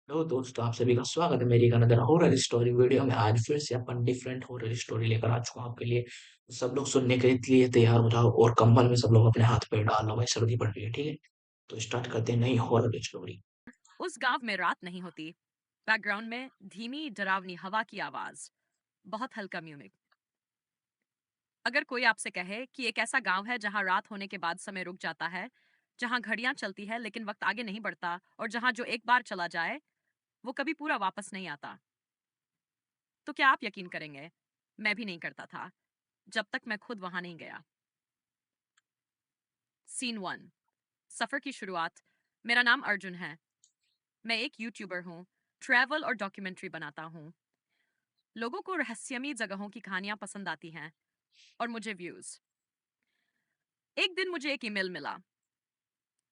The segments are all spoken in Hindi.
हेलो दोस्तों, आप सभी का स्वागत है मेरी एक अनदर हॉरर स्टोरी वीडियो में। आज फिर से अपन डिफरेंट हॉरर स्टोरी लेकर आ चुका हूं आपके लिए। सब लोग सुनने के लिए तैयार हो जाओ और कंबल में सब लोग अपने हाथ पैर डाल लो भाई, सर्दी पड़ रही है। ठीक है, तो स्टार्ट करते हैं नई हॉरर स्टोरी। उस गांव में रात नहीं होती। बैकग्राउंड में धीमी डरावनी हवा की आवाज, बहुत हल्का म्यूजिक। अगर कोई आपसे कहे कि एक ऐसा गांव है जहां रात होने के बाद समय रुक जाता है, जहां घड़ियां चलती है लेकिन वक्त आगे नहीं बढ़ता, और जहां जो एक बार चला जाए वो कभी पूरा वापस नहीं आता, तो क्या आप यकीन करेंगे? मैं भी नहीं करता था जब तक मैं खुद वहां नहीं गया। सीन वन, सफर की शुरुआत। मेरा नाम अर्जुन है। मैं एक यूट्यूबर हूँ। ट्रैवल और डॉक्यूमेंट्री बनाता हूँ। लोगों को रहस्यमयी जगहों की कहानियां पसंद आती हैं, और मुझे व्यूज। एक दिन मुझे एक ईमेल मिला।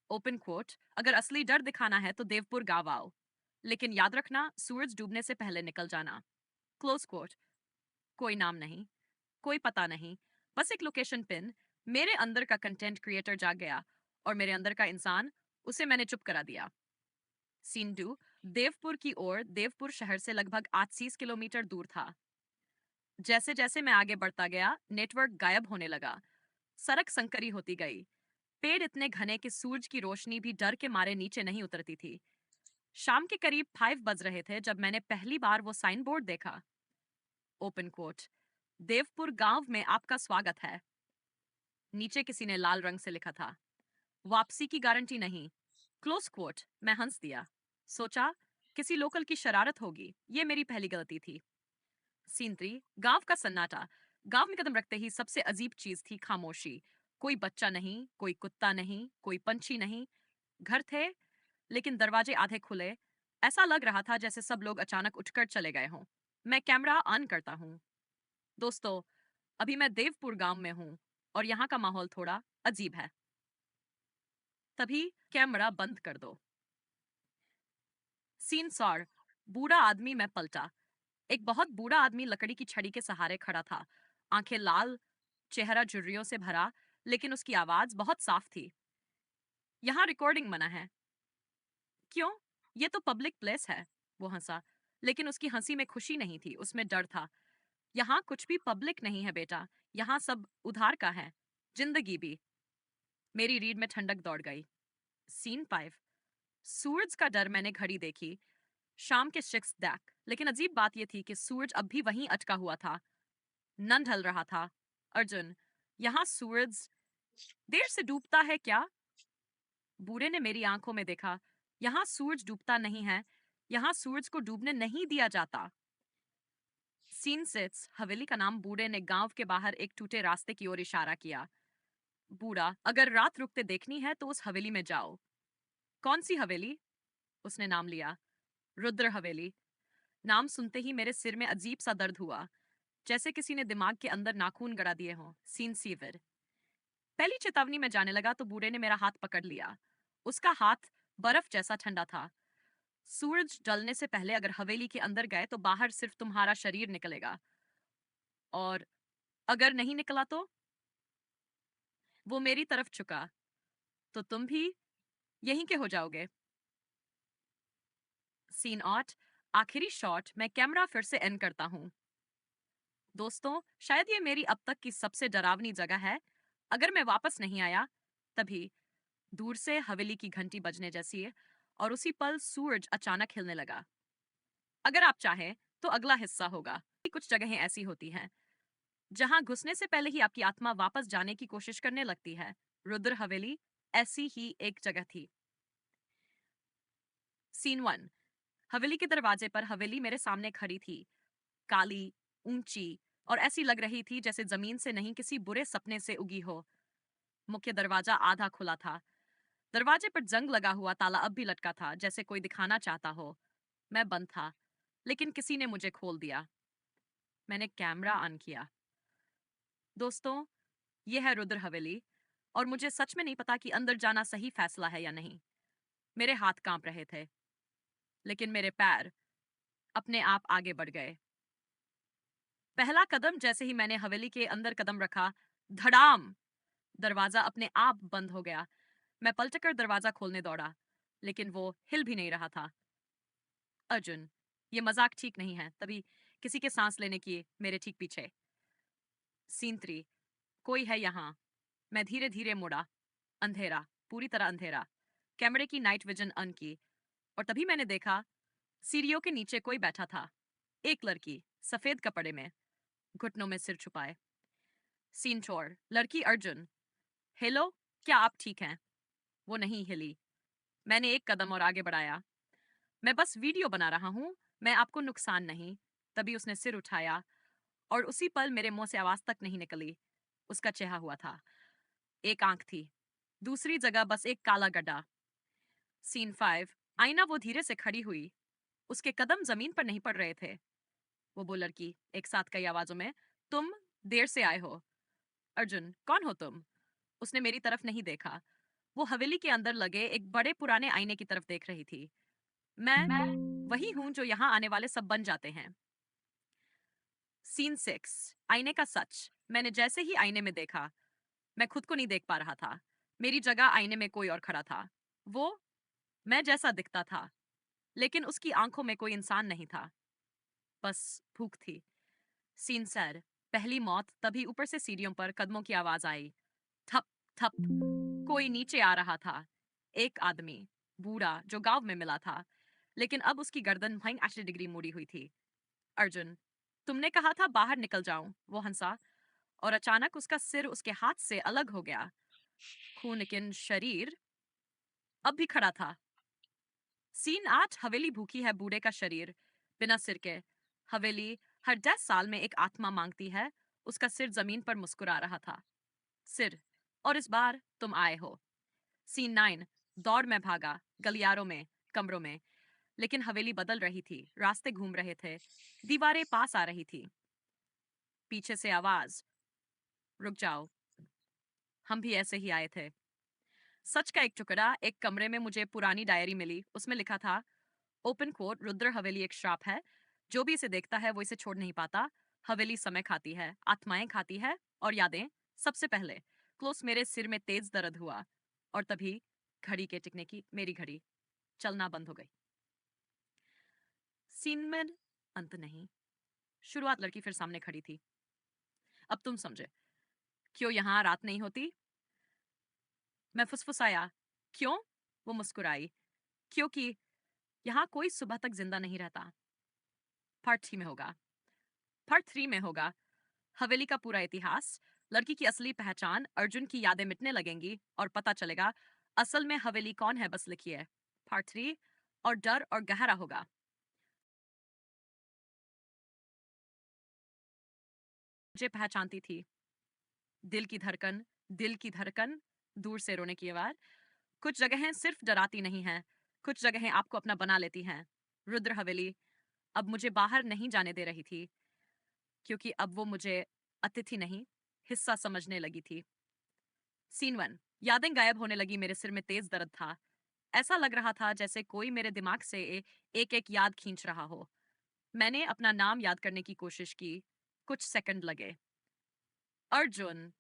ओपन कोट, अगर असली डर दिखाना है तो देवपुर गाँव आओ, लेकिन याद रखना सूरज डूबने से पहले निकल जाना। Close quote. कोई नाम नहीं, कोई पता नहीं, बस एक लोकेशन पिन। मेरे अंदर का कंटेंट क्रिएटर जाग गया, और मेरे अंदर का इंसान, उसे मैंने चुप करा दिया। सीन टू, देवपुर की ओर। देवपुर शहर से लगभग 80 किलोमीटर दूर था। जैसे जैसे मैं आगे बढ़ता गया, नेटवर्क गायब होने लगा। सड़क संकरी होती गई। पेड़ इतने घने कि सूरज की रोशनी भी डर के मारे नीचे नहीं उतरती थी। शाम के करीब 5 बज रहे थे जब मैंने पहली बार वो साइन बोर्ड देखा। ओपन कोट, देवपुर गांव में आपका स्वागत है। नीचे किसी ने लाल रंग से लिखा था, वापसी की गारंटी नहीं। Close quote. मैं हंस दिया। सोचा, किसी लोकल की शरारत होगी। ये मेरी पहली गलती थी। सीन 3, गांव का सन्नाटा। गांव में कदम रखते ही सबसे अजीब चीज थी खामोशी। कोई बच्चा नहीं, कोई कुत्ता नहीं, कोई पंछी नहीं। घर थे, लेकिन दरवाजे आधे खुले। ऐसा लग रहा था जैसे सब लोग अचानक उठकर चले गए हों। मैं कैमरा ऑन करता हूँ। दोस्तों, अभी मैं देवपुर गांव में हूँ, और यहाँ का माहौल थोड़ा अजीब है। तभी कैमरा बंद कर दो। सीन सॉर, बूढ़ा आदमी। मैं पलटा। एक बहुत बूढ़ा आदमी लकड़ी की छड़ी के सहारे खड़ा था। आंखें लाल, चेहरा झुर्रियों से भरा, लेकिन उसकी आवाज बहुत साफ थी। यहाँ रिकॉर्डिंग मना है। क्यों? ये तो पब्लिक प्लेस है। वो हंसा, लेकिन उसकी हंसी में खुशी नहीं थी, उसमें डर था। यहाँ कुछ भी पब्लिक नहीं है बेटा। यहाँ सब उधार का है, जिंदगी भी। मेरी रीढ़ में ठंडक दौड़ गई। सीन 5, सूरज का डर। मैंने घड़ी देखी। शाम के 6 दैक, लेकिन अजीब बात यह थी कि सूरज अब भी वहीं अटका हुआ था। न ढल रहा था। अर्जुन, यहाँ सूरज देर से डूबता है क्या? बूढ़े ने मेरी आंखों में देखा। यहाँ सूरज डूबता नहीं है। यहाँ सूरज को डूबने नहीं दिया जाता। सीन 6, हवेली का नाम। बूढ़े ने गांव के बाहर एक टूटे रास्ते की ओर इशारा किया। बूढ़ा, अगर रात रुकते देखनी है तो उस हवेली में जाओ। कौन सी हवेली? उसने नाम लिया। रुद्र हवेली। नाम सुनते ही मेरे सिर में अजीब सा दर्द हुआ, जैसे किसी ने दिमाग के अंदर नाखून गड़ा दिए हों। Scene seven. पहली चेतावनी में जाने लगा तो बूढ़े ने मेरा हाथ पकड़ लिया। उसका हाथ बर्फ जैसा ठंडा था। सूरज ढलने से पहले अगर हवेली के अंदर गए तो बाहर सिर्फ तुम्हारा शरीर निकलेगा, और अगर नहीं निकला तो? वो मेरी तरफ झुका। तो तुम भी यहीं के हो जाओगे। सीन 8, आखिरी शॉट। मैं कैमरा फिर से एन करता हूँ। दोस्तों, शायद ये मेरी अब तक की सबसे डरावनी जगह है। अगर मैं वापस नहीं आया, तभी दूर से हवेली की घंटी बजने जैसी है, और उसी पल सूरज अचानक हिलने लगा। अगर आप चाहें तो अगला हिस्सा होगा। कुछ जगहें ऐसी होती हैं जहां घुसने से पहले ही आपकी आत्मा वापस जाने की कोशिश करने लगती है। रुद्र हवेली ऐसी ही एक जगह थी। सीन 1, हवेली के दरवाजे पर। हवेली मेरे सामने खड़ी थी, काली, ऊंची, और ऐसी लग रही थी जैसे जमीन से नहीं, किसी बुरे सपने से उगी हो। मुख्य दरवाजा आधा खुला था। दरवाजे पर जंग लगा हुआ ताला अब भी लटका था, जैसे कोई दिखाना चाहता हो। मैं बंद था, लेकिन किसी ने मुझे खोल दिया। मैंने कैमरा ऑन किया। दोस्तों, यह है रुद्र हवेली, और मुझे सच में नहीं पता कि अंदर जाना सही फैसला है या नहीं। मेरे हाथ कांप रहे थे, लेकिन मेरे पैर अपने आप आगे बढ़ गए। पहला कदम, जैसे ही मैंने हवेली के अंदर कदम रखा, धड़ाम, दरवाजा अपने आप बंद हो गया। मैं पलटकर दरवाजा खोलने दौड़ा, लेकिन वो हिल भी नहीं रहा था। अर्जुन, ये मजाक ठीक नहीं है। तभी किसी के सांस लेने की मेरे ठीक पीछे। सीन 3, कोई है यहाँ। मैं धीरे धीरे मुड़ा। अंधेरा, पूरी तरह अंधेरा। कैमरे की नाइट विजन ऑन की, और तभी मैंने देखा सीढ़ियों के नीचे कोई बैठा था। एक लड़की, सफेद कपड़े में, घुटनों में सिर छुपाए। सीन 4, लड़की अर्जुन, हेलो, क्या आप ठीक हैं? वो नहीं हिली। मैंने एक कदम और आगे बढ़ाया। मैं बस वीडियो बना रहा हूँ, मैं आपको नुकसान नहीं। तभी उसने सिर उठाया, और उसी पल मेरे मुंह से आवाज तक नहीं निकली। उसका चेहरा हुआ था। एक आंख थी, दूसरी जगह बस एक काला गड्ढा। सीन 5, आईना, वो धीरे से खड़ी हुई। उसके कदम जमीन पर नहीं पड़ रहे थे। वो लड़की, एक साथ कई आवाजों में, तुम देर से आए हो। अर्जुन, कौन हो तुम? उसने मेरी तरफ नहीं देखा। वो हवेली के अंदर लगे एक बड़े पुराने आईने की तरफ देख रही थी। मैं वही हूं जो यहाँ आने वाले सब बन जाते हैं। सीन 6, आईने का सच। मैंने जैसे ही आईने में देखा, मैं खुद को नहीं देख पा रहा था। मेरी जगह आईने में कोई और खड़ा था। वो मैं जैसा दिखता था, लेकिन उसकी आंखों में कोई इंसान नहीं था, बस भूख थी। सीन सैड, पहली मौत। तभी ऊपर से सीढ़ियों पर कदमों की आवाज आई। ठप ठप। कोई नीचे आ रहा था। एक आदमी, बूढ़ा, जो गांव में मिला था, लेकिन अब उसकी गर्दन भयंकर 80 डिग्री मुड़ी हुई थी। अर्जुन, तुमने कहा था बाहर निकल जाऊं। वो हंसा, और अचानक उसका सिर उसके हाथ से अलग हो गया। खून, लेकिन शरीर अब भी खड़ा था। सीन 8, हवेली भूखी है, बूढ़े का शरीर बिना सिर के। हवेली हर 10 साल में एक आत्मा मांगती है। उसका सिर जमीन पर मुस्कुरा रहा था। सिर, और इस बार तुम आए हो। सीन 9, दौड़ में भागा, गलियारों में, कमरों में, लेकिन हवेली बदल रही थी। रास्ते घूम रहे थे, दीवारें पास आ रही थी। पीछे से आवाज, रुक जाओ, हम भी ऐसे ही आए थे। सच का एक टुकड़ा। एक कमरे में मुझे पुरानी डायरी मिली। उसमें लिखा था, ओपन कोट, रुद्र हवेली एक श्राप है। जो भी इसे देखता है वो इसे छोड़ नहीं पाता। हवेली समय खाती है, आत्माएं खाती है, और यादें। सबसे पहले क्लोस। मेरे सिर में तेज दर्द हुआ, और तभी घड़ी के टिकने की मेरी घड़ी चलना बंद हो गई। सीन में अंत नहीं, शुरुआत। लड़की फिर सामने खड़ी थी। अब तुम समझे क्यों यहाँ रात नहीं होती। मैं फुसफुसाया, क्यों? वो मुस्कुराई, क्योंकि यहाँ कोई सुबह तक जिंदा नहीं रहता। पार्ट 3 में होगा। पार्ट 3 में होगा हवेली का पूरा इतिहास, लड़की की असली पहचान, अर्जुन की यादें मिटने लगेंगी, और पता चलेगा असल में हवेली कौन है। बस लिखिए पार्ट 3, और डर और गहरा होगा। मुझे पहचानती थी। दिल की धड़कन, दिल की धड़कन, दूर से रोने की आवाज। कुछ जगहें सिर्फ डराती नहीं हैं, कुछ जगहें आपको अपना बना लेती हैं। रुद्र हवेली अब मुझे बाहर नहीं जाने दे रही थी, क्योंकि अब वो मुझे अतिथि नहीं, हिस्सा समझने लगी थी। सीन 1, यादें गायब होने लगी। मेरे सिर में तेज दर्द था। ऐसा लग रहा था जैसे कोई मेरे दिमाग से एक एक याद खींच रहा हो। मैंने अपना नाम याद करने की कोशिश की। कुछ सेकंड लगे। अर्जुन,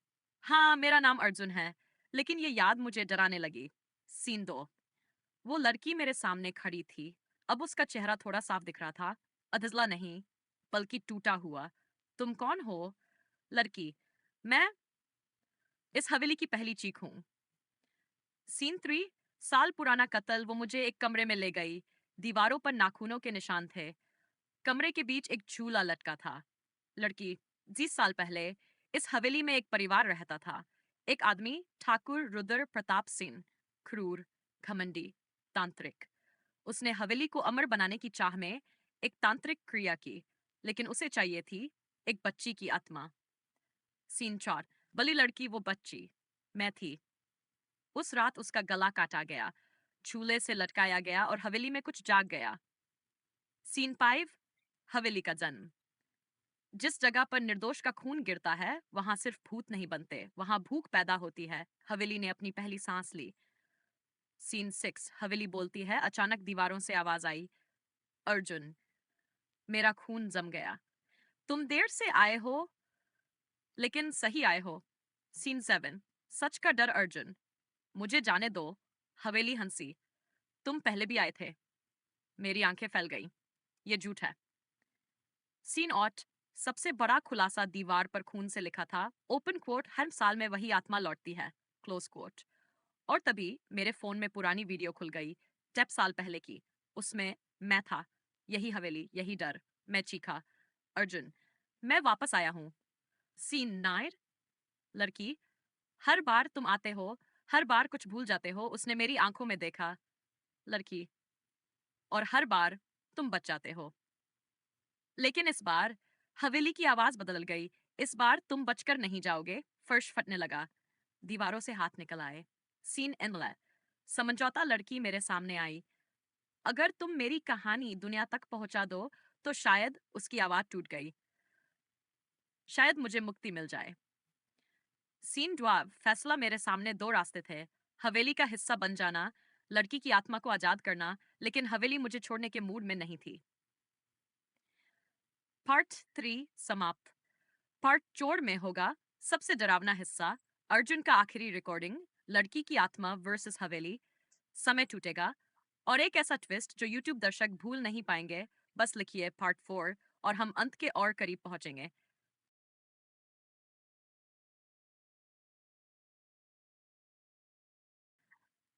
हाँ, मेरा नाम अर्जुन है, लेकिन ये याद मुझे डराने लगी। सीन 2, वो लड़की मेरे सामने खड़ी थी। अब उसका चेहरा थोड़ा साफ दिख रहा था, अधजला नहीं, बल्कि टूटा हुआ। तुम कौन हो? लड़की, मैं इस हवेली की पहली चीख हूँ। सीन 3, साल पुराना कत्ल। वो मुझे एक कमरे में ले गई। दीवारों पर नाखूनों के निशान थे। कमरे के बीच एक झूला लटका था। लड़की, 20 साल पहले इस हवेली में एक परिवार रहता था। एक आदमी, ठाकुर रुद्र प्रताप सिंह, क्रूर, घमंडी, तांत्रिक। उसने हवेली को अमर बनाने की चाह में एक तांत्रिक क्रिया की, लेकिन उसे चाहिए थी एक बच्ची की आत्मा। सीन 4, बली लड़की, वो बच्ची मैं थी। उस रात उसका गला काटा गया, झूले से लटकाया गया, और हवेली में कुछ जाग गया। सीन 5, हवेली का जन्म। जिस जगह पर निर्दोष का खून गिरता है, वहां सिर्फ भूत नहीं बनते, वहां भूख पैदा होती है। हवेली ने अपनी पहली सांस ली। सीन 6, हवेली बोलती है। अचानक दीवारों से आवाज आई, अर्जुन। मेरा खून जम गया। तुम देर से आए हो, लेकिन सही आए हो। सीन 7, सच का डर। अर्जुन, मुझे जाने दो। हवेली हंसी, तुम पहले भी आए थे। मेरी आंखें फैल गईं। ये झूठ है। Scene eight. सबसे बड़ा खुलासा दीवार पर खून से लिखा था, ओपन कोट, हर साल में वही आत्मा लौटती है, क्लोज कोट। और तभी मेरे फोन में पुरानी वीडियो खुल गई, 10 साल पहले की। उसमें मैं था, यही हवेली, यही डर। मैं चीखा, अर्जुन, मैं वापस आया हूँ। सीन 9। लड़की, हर बार तुम आते हो, हर बार कुछ भूल जाते हो, उसने मेरी आंखों में देखा। लड़की, और हर बार तुम बच जाते हो। लेकिन इस बार हवेली की आवाज बदल गई। इस बार तुम बचकर नहीं जाओगे। फर्श फटने लगा, दीवारों से हाथ निकल आए। सीन इनले। समझौता। लड़की मेरे सामने आई। अगर तुम मेरी कहानी दुनिया तक पहुंचा दो तो शायद, उसकी आवाज टूट गई, शायद मुझे मुक्ति मिल जाए। सीन 12। फैसला। मेरे सामने दो रास्ते थे, हवेली का हिस्सा बन जाना, लड़की की आत्मा को आजाद करना, लेकिन हवेली मुझे छोड़ने के मूड में नहीं थी। पार्ट 3 समाप्त। पार्ट 4 में होगा सबसे डरावना हिस्सा, अर्जुन का आखिरी रिकॉर्डिंग, लड़की की आत्मा वर्सेस हवेली, समय टूटेगा, और एक ऐसा ट्विस्ट जो यूट्यूब दर्शक भूल नहीं पाएंगे। बस लिखिए पार्ट 4 और हम अंत के और करीब पहुंचेंगे।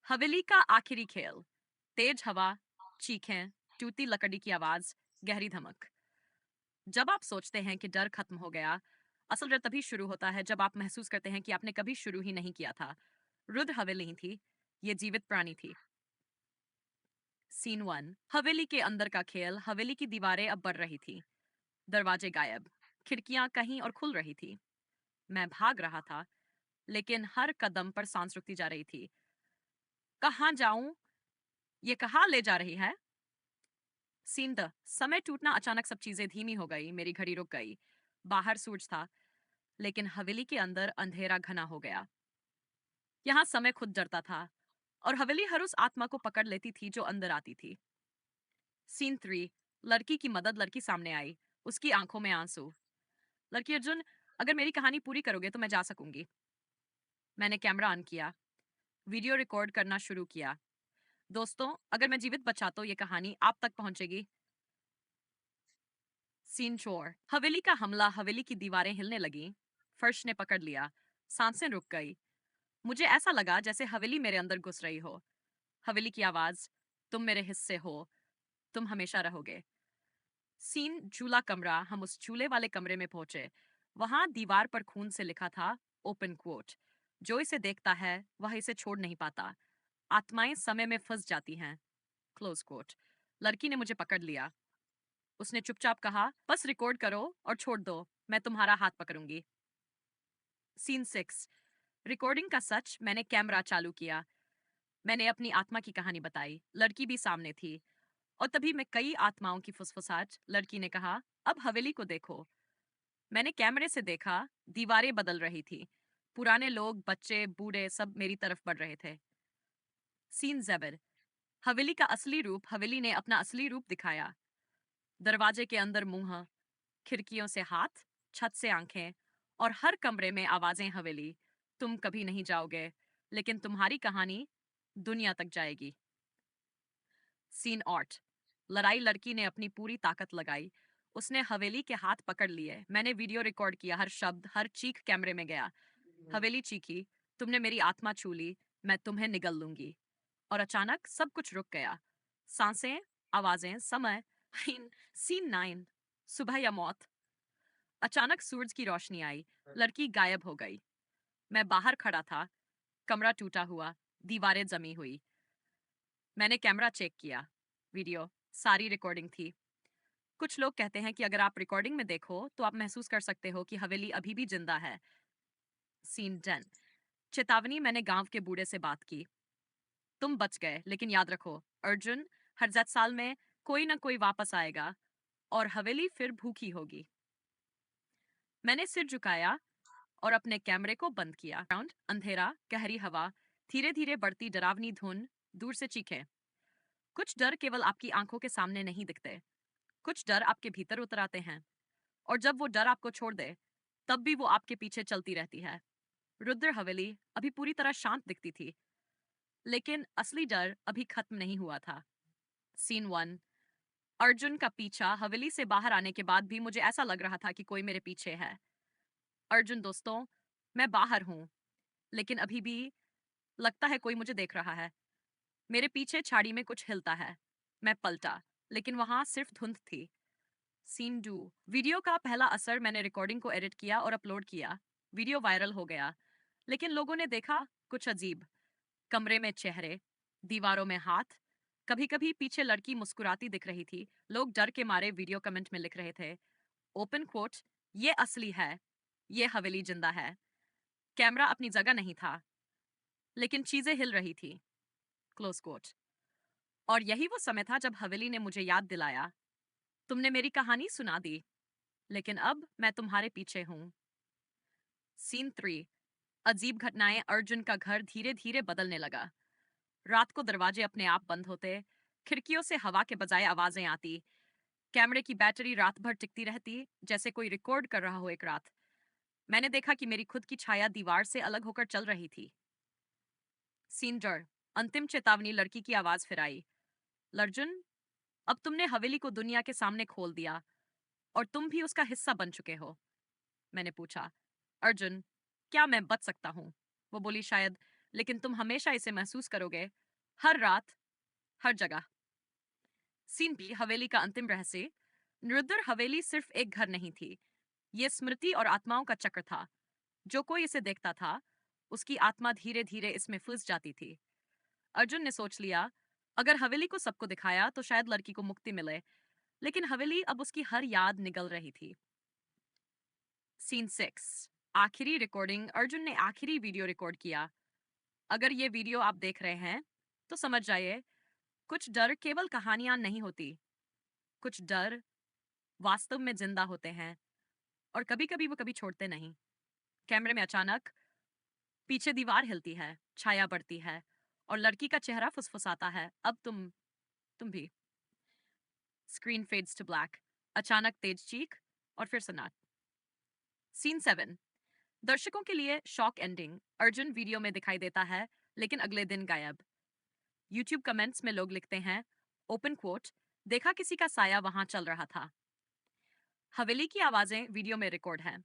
हवेली का आखिरी खेल। तेज हवा, चीखें, टूटी लकड़ी की आवाज, गहरी धमक। जब आप सोचते हैं कि डर खत्म हो गया, असल डर तभी शुरू होता है जब आप महसूस करते हैं कि आपने कभी शुरू ही नहीं किया था। रुद्र हवेली नहीं थी, ये जीवित प्राणी थी। सीन 1। हवेली के अंदर का खेल। हवेली की दीवारें अब बढ़ रही थी, दरवाजे गायब, खिड़कियां कहीं और खुल रही थी। मैं भाग रहा था, लेकिन हर कदम पर सांस रुकती जा रही थी। कहाँ जाऊं? ये कहाँ ले जा रही है? Seen the. समय टूटना। अचानक सब चीजें धीमी हो गई, मेरी घड़ी रुक गई। बाहर सूरज था, लेकिन हवेली के अंदर अंधेरा घना हो गया। यहाँ समय खुद डरता था, और हवेली हर उस आत्मा को पकड़ लेती थी जो अंदर आती थी। सीन 3। लड़की की मदद। लड़की सामने आई, उसकी आंखों में आंसू। लड़की, अर्जुन, अगर मेरी कहानी पूरी करोगे तो मैं जा सकूंगी। मैंने कैमरा ऑन किया, वीडियो रिकॉर्ड करना शुरू किया। दोस्तों, अगर मैं जीवित बचा तो ये कहानी आप तक पहुंचेगी। सीन 4। हवेली का हमला। हवेली की दीवारें हिलने लगी, फर्श ने पकड़ लिया, सांसें रुक गई। मुझे ऐसा लगा जैसे हवेली मेरे अंदर घुस रही हो। हवेली की आवाज, तुम मेरे हिस्से हो, तुम हमेशा रहोगे। सीन झूला कमरा। हम उस झूले वाले कमरे में पहुंचे। वहां दीवार पर खून से लिखा था, ओपन कोट, जो इसे देखता है वह इसे छोड़ नहीं पाता, आत्माएं समय में फंस जाती हैं, क्लोज कोट। लड़की ने मुझे पकड़ लिया। उसने चुपचाप कहा, बस रिकॉर्ड करो और छोड़ दो, मैं तुम्हारा हाथ पकड़ूंगी। सीन 6। रिकॉर्डिंग का सच। मैंने कैमरा चालू किया, मैंने अपनी आत्मा की कहानी बताई। लड़की भी सामने थी, और तभी मैं कई आत्माओं की फुसफुसाहट। लड़की ने कहा, अब हवेली को देखो। मैंने कैमरे से देखा, दीवारें बदल रही थी, पुराने लोग, बच्चे, बूढ़े, सब मेरी तरफ बढ़ रहे थे। सीन 7। हवेली का असली रूप। हवेली ने अपना असली रूप दिखाया, दरवाजे के अंदर मुंह, खिड़कियों से हाथ, छत से आंखें, और हर कमरे में आवाजें। हवेली, तुम कभी नहीं जाओगे, लेकिन तुम्हारी कहानी दुनिया तक जाएगी। सीन 8। लड़ाई। लड़की ने अपनी पूरी ताकत लगाई, उसने हवेली के हाथ पकड़ लिए। मैंने वीडियो रिकॉर्ड किया, हर शब्द, हर चीख कैमरे में गया। हवेली चीखी, तुमने मेरी आत्मा छू ली, मैं तुम्हें निगल लूंगी। और अचानक सब कुछ रुक गया, सांसें, आवाजें, समय। सीन 9। सुबह या मौत। अचानक सूरज की रोशनी आई, लड़की गायब हो गई। मैं बाहर खड़ा था, कमरा टूटा हुआ, दीवारें जमी हुई। मैंने कैमरा चेक किया, वीडियो, सारी रिकॉर्डिंग थी। कुछ लोग कहते हैं कि अगर आप रिकॉर्डिंग में देखो तो आप महसूस कर सकते हो कि हवेली अभी भी जिंदा है। सीन 10। चेतावनी। मैंने गांव के बूढ़े से बात की, तुम बच गए, लेकिन याद रखो, अर्जुन, हर 10 साल में कोई ना कोई वापस आएगा, और हवेली फिर भूखी होगी। मैंने सिर झुकाया और अपने कैमरे को बंद किया। ग्राउंड, अंधेरा, गहरी हवा, धीरे धीरे बढ़ती डरावनी धुन, दूर से चीखें। कुछ डर केवल आपकी आंखों के सामने नहीं दिखते, कुछ डर आपके भीतर उतर आते हैं, और जब वो डर आपको छोड़ दे, तब भी वो आपके पीछे चलती रहती है। रुद्र हवेली अभी पूरी तरह शांत दिखती थी, लेकिन असली डर अभी खत्म नहीं हुआ था। सीन 1। अर्जुन का पीछा हवेली से बाहर आने के बाद भी मुझे ऐसा लग रहा था कि कोई मेरे पीछे है। अर्जुन दोस्तों, मैं बाहर हूँ, लेकिन अभी भी लगता है कोई मुझे देख रहा है। मेरे पीछे झाड़ी में कुछ हिलता है। मैं पलटा, लेकिन वहां सिर्फ धुंध थी। सीन 2। वीडियो का पहला असर, मैंने रिकॉर्डिंग को एडिट किया और अपलोड किया। वीडियो वायरल हो गया, लेकिन लोगों ने देखा कुछ अजीब। कमरे में चेहरे, दीवारों में हाथ, कभी कभी पीछे लड़की मुस्कुराती दिख रही थी। लोग डर के मारे वीडियो कमेंट में लिख रहे थे, ओपन कोट, ये असली है, ये हवेली जिंदा है। कैमरा अपनी जगह नहीं था, लेकिन चीजें हिल रही थी, क्लोज कोट। और यही वो समय था जब हवेली ने मुझे याद दिलाया, तुमने मेरी कहानी सुना दी, लेकिन अब मैं तुम्हारे पीछे हूं। सीन 3। अजीब घटनाएं। अर्जुन का घर धीरे धीरे बदलने लगा। रात को दरवाजे अपने आप बंद होते, खिड़कियों से हवा के बजाय आवाजें आती, कैमरे की बैटरी रात भर टिकती रहती, जैसे कोई रिकॉर्ड कर रहा हो एक रात। मैंने देखा कि मेरी खुद की छाया दीवार से अलग होकर चल रही थी। सीन डर। अंतिम चेतावनी। लड़की की आवाज फिर आई, अर्जुन, अब तुमने हवेली को दुनिया के सामने खोल दिया, और तुम भी उसका हिस्सा बन चुके हो। मैंने पूछा, अर्जुन, क्या मैं बच सकता हूँ? वो बोली, शायद, लेकिन तुम हमेशा इसे महसूस करोगे, हर रात, हर जगह। Scene B. हवेली का अंतिम रहस्य। निरुद्र हवेली सिर्फ एक घर नहीं थी, ये स्मृति और आत्माओं का चक्र था। जो कोई इसे देखता था, उसकी आत्मा धीरे धीरे इसमें फंस जाती थी। अर्जुन ने सोच लिया, अगर हवेली को सबको दिखाया तो शायद लड़की को मुक्ति मिले, लेकिन हवेली अब उसकी हर याद निगल रही थी। सीन 6। आखिरी रिकॉर्डिंग। अर्जुन ने आखिरी वीडियो रिकॉर्ड किया। अगर ये वीडियो आप देख रहे हैं, तो समझ जाइए, कुछ डर केवल कहानियां नहीं होती, कुछ डर वास्तव में जिंदा होते हैं, और कभी कभी वो कभी छोड़ते नहीं। कैमरे में अचानक पीछे दीवार हिलती है, छाया बढ़ती है, और लड़की का चेहरा फुसफुसाता है, अब तुम भी। Screen fades to black. अचानक तेज चीख, और फिर सन्नाट। सीन 7। दर्शकों के लिए शॉक एंडिंग। अर्जुन वीडियो में दिखाई देता है, लेकिन अगले दिन गायब। यूट्यूब कमेंट्स में लोग लिखते हैं, ओपन कोट, देखा किसी का साया वहां चल रहा था। हवेली की आवाजें वीडियो में रिकॉर्ड हैं।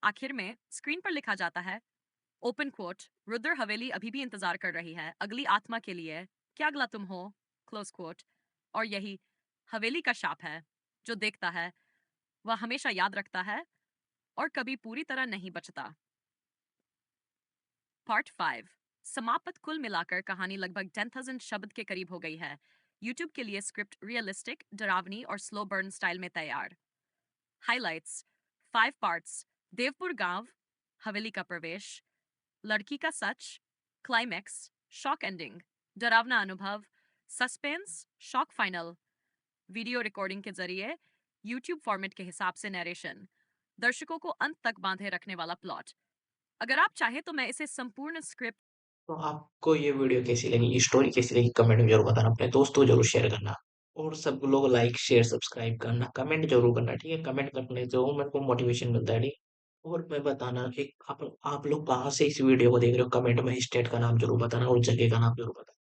आखिर में स्क्रीन पर लिखा जाता है, ओपन कोट, रुद्र हवेली अभी भी इंतजार कर रही है अगली आत्मा के लिए, क्या अगला तुम हो, क्लोज कोट। और यही हवेली का शाप है, जो देखता है वह हमेशा याद रखता है, और कभी पूरी तरह नहीं बचता। पार्ट 5। समाप्त। कुल मिलाकर कहानी लगभग 10,000 शब्द के करीब हो गई है। यूट्यूब के लिए स्क्रिप्ट रियलिस्टिक, डरावनी और स्लो बर्न स्टाइल में तैयार। हाइलाइट्स। 5 पार्ट्स। देवपुर गांव, हवेली का प्रवेश, लड़की का सच, क्लाइमैक्स, शॉक एंडिंग, डरावना अनुभव, suspense, shock final. Video recording के जरिए यूट्यूब फॉर्मेट के हिसाब से नरेशन, दर्शकों को अंत तक बांधे रखने वाला प्लॉट। अगर आप चाहें तो मैं इसे संपूर्ण स्क्रिप्ट। तो आपको ये वीडियो कैसी लगी, ये स्टोरी कैसी लगी, कमेंट में ज़रूर बताना, अपने दोस्तों को ज़रूर शेयर करना और सब लोग लाइक, शेयर, सब्सक्राइब करना, कमेंट ज़रूर करना, ठीक है? कमेंट करने से वो मेरे को मोटिवेशन मिलता है, ठीक? और मैं बताना कि आप लोग कहाँ से इस वीडियो को देख रहे हो, कमेंट में स्टेट का नाम ज़रूर बताना और जगह का नाम ज़रूर बताना।